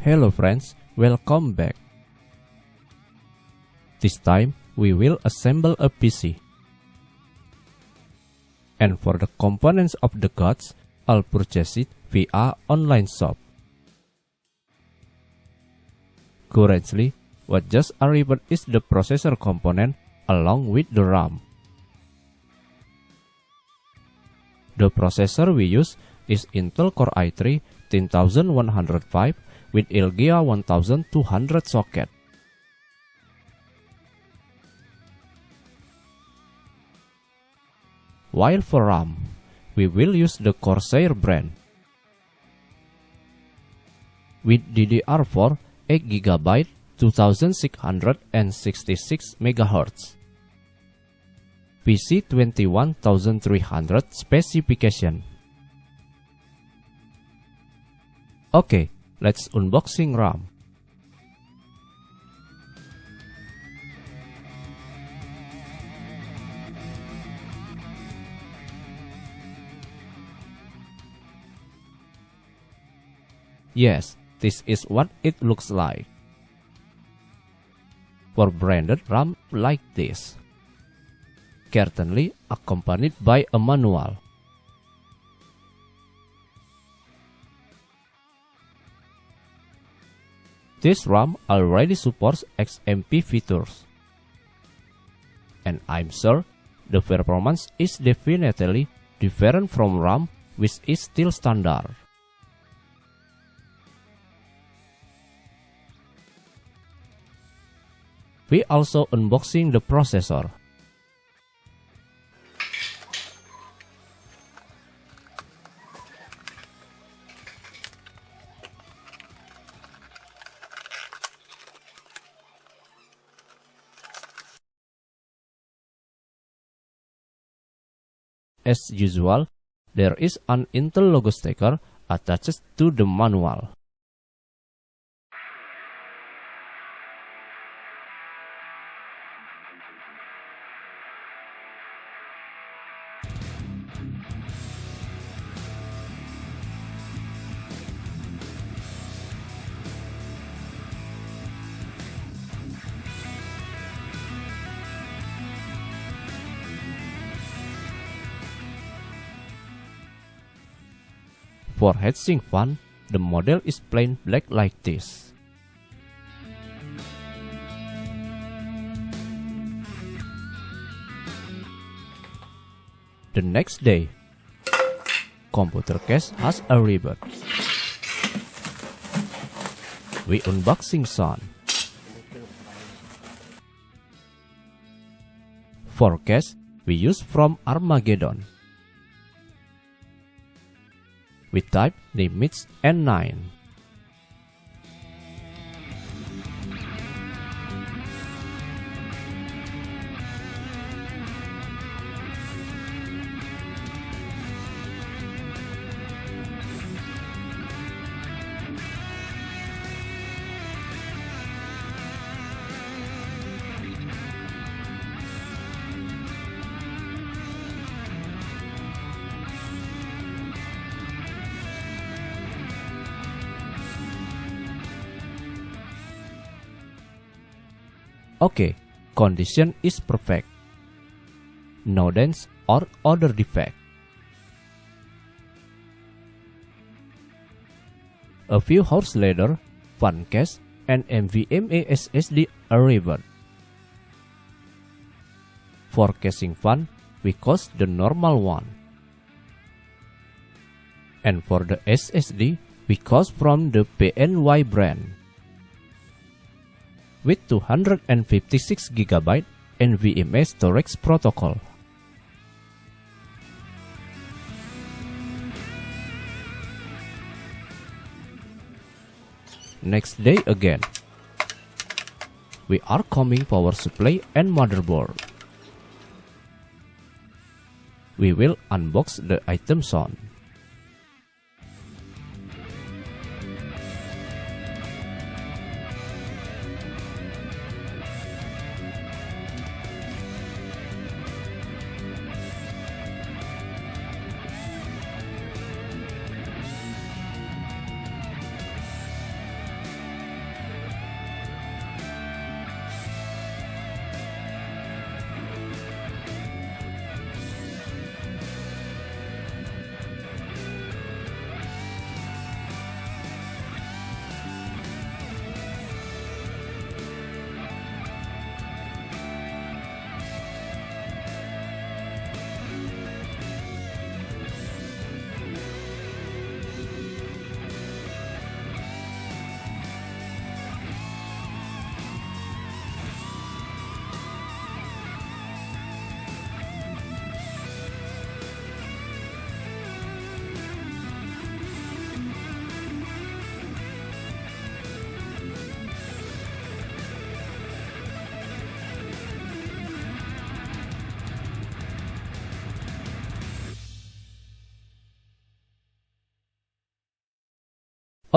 Hello friends, welcome back. This time we will assemble a PC. And for the components of the cards, I'll purchase it via online shop. Currently, what just arrived is the processor component along with the RAM. The processor we use is Intel Core i3 10105 with Elgato 1200 socket. While for RAM, we will use the Corsair brand. With DDR4 8GB 2666 MHz. PC 21300 specification. Okay, let's unboxing RAM. Yes, this is what it looks like. For branded RAM like this. Certainly accompanied by a manual. This RAM already supports XMP features. And I'm sure the performance is definitely different from RAM which is still standard. We also unboxing the processor. As usual, there is an Intel logo sticker attached to the manual. For heatsink fan, the model is plain black like this. The next day, computer case has arrived. We unboxing Sun. For case, we use from Armageddon. We type the MIX N9. Okay, condition is perfect. No dents or other defect. A few hours later, fan case and NVMe SSD arrived. For casing fan, we cost the normal one. And for the SSD, we cost from the PNY brand. With 256GB NVMe storage protocol. Next day again, we are coming power supply and motherboard. We will unbox the item soon.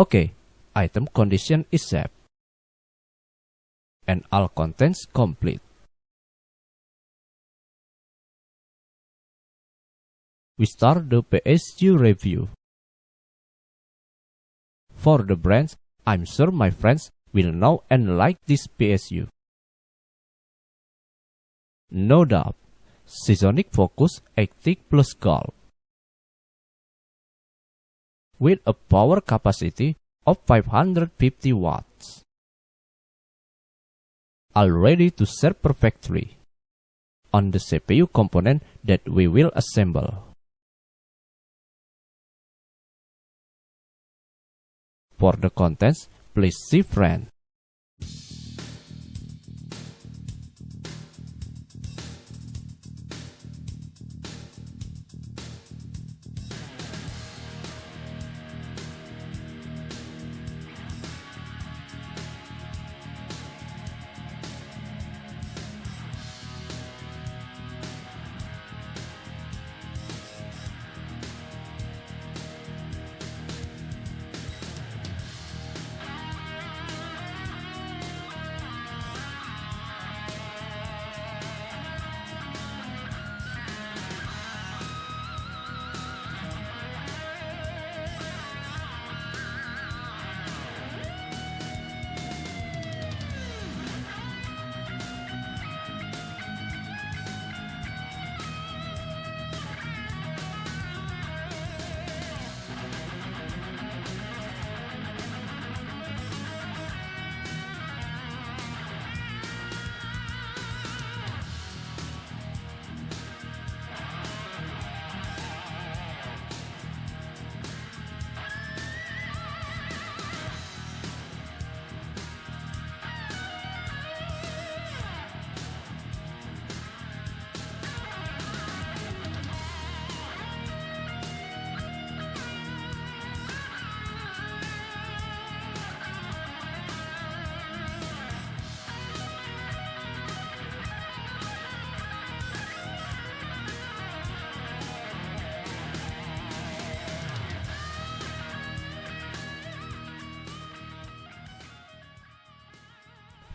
Okay, item condition is set. And all contents complete. We start the PSU review. For the brands, I'm sure my friends will know and like this PSU. No doubt, Seasonic Focus 80 Plus Gold. With a power capacity of 550 watts. All ready to serve perfectly on the CPU component that we will assemble. For the contents, please see friend.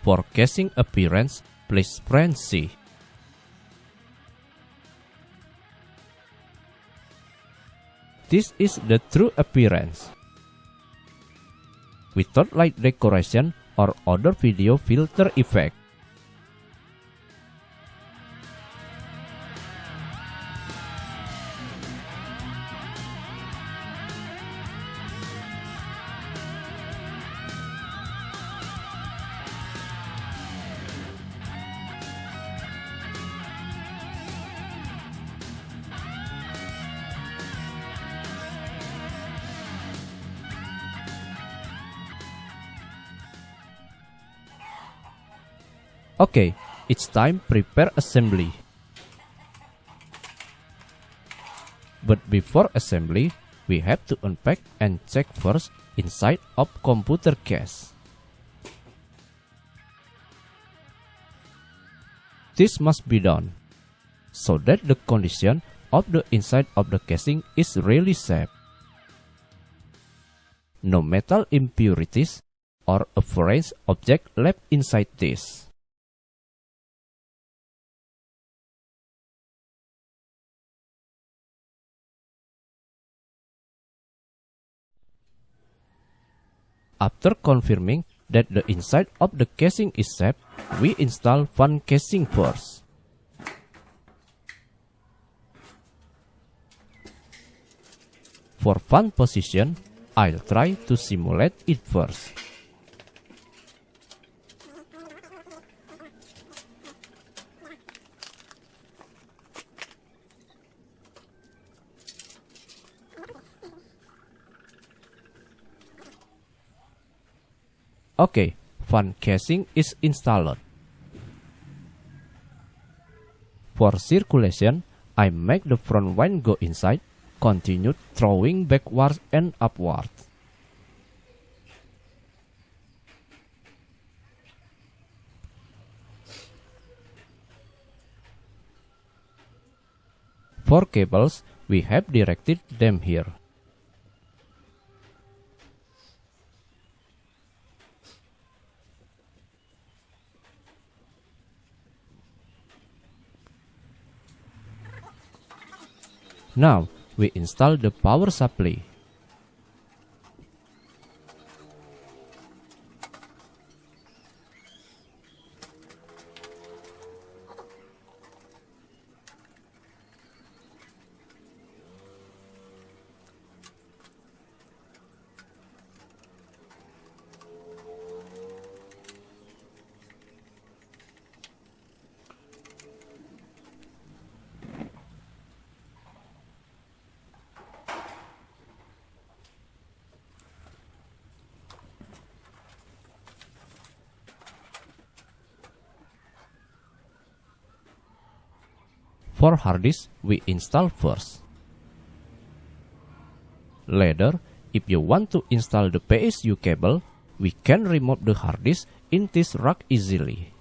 For casing appearance, please friend see. This is the true appearance. Without light decoration or other video filter effect. Okay, it's time prepare assembly. But before assembly, we have to unpack and check first inside of computer case. This must be done so that the condition of the inside of the casing is really safe. No metal impurities or a foreign object left inside this. After confirming that the inside of the casing is safe, we install fan casing first. For fan position, I'll try to simulate it first. Okay, fan casing is installed. For circulation, I make the front wind go inside, continue throwing backwards and upwards. For cables, we have directed them here. Now, we install the power supply. For hard disk, we install first. Later, if you want to install the PSU cable, we can remove the hard disk in this rack easily.